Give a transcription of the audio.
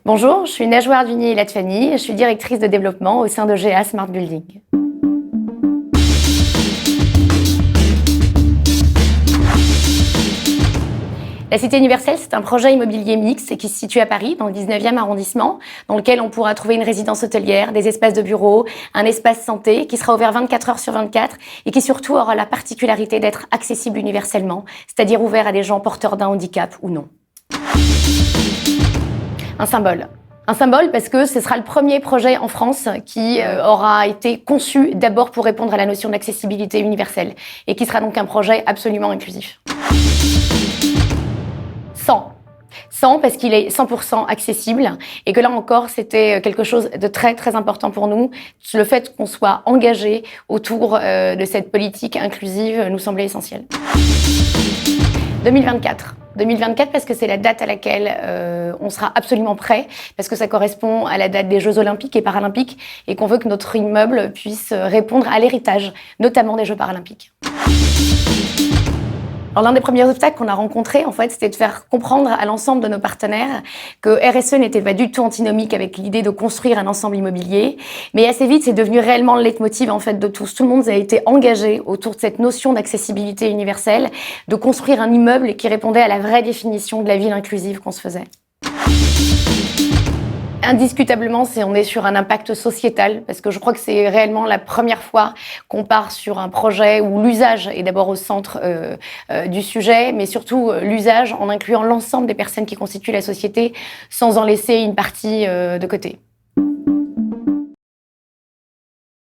Bonjour, je suis Najwa Arduni-Latfani, je suis directrice de développement au sein de GA Smart Building. La Cité Universelle, c'est un projet immobilier mixte qui se situe à Paris, dans le 19e arrondissement, dans lequel on pourra trouver une résidence hôtelière, des espaces de bureaux, un espace santé qui sera ouvert 24 heures sur 24 et qui surtout aura la particularité d'être accessible universellement, c'est-à-dire ouvert à des gens porteurs d'un handicap ou non. Un symbole. Un symbole parce que ce sera le premier projet en France qui aura été conçu d'abord pour répondre à la notion d'accessibilité universelle et qui sera donc un projet absolument inclusif. 100 parce qu'il est 100% accessible et que là encore c'était quelque chose de très très important pour nous. Le fait qu'on soit engagé autour de cette politique inclusive nous semblait essentiel. 2024 parce que c'est la date à laquelle on sera absolument prêt, parce que ça correspond à la date des Jeux Olympiques et Paralympiques et qu'on veut que notre immeuble puisse répondre à l'héritage, notamment des Jeux Paralympiques. Alors, l'un des premiers obstacles qu'on a rencontrés, en fait, c'était de faire comprendre à l'ensemble de nos partenaires que RSE n'était pas du tout antinomique avec l'idée de construire un ensemble immobilier. Mais assez vite, c'est devenu réellement le leitmotiv, en fait, de tous. Tout le monde a été engagé autour de cette notion d'accessibilité universelle, de construire un immeuble qui répondait à la vraie définition de la ville inclusive qu'on se faisait. Indiscutablement, on est sur un impact sociétal, parce que je crois que c'est réellement la première fois qu'on part sur un projet où l'usage est d'abord au centre du sujet, mais surtout l'usage en incluant l'ensemble des personnes qui constituent la société, sans en laisser une partie de côté.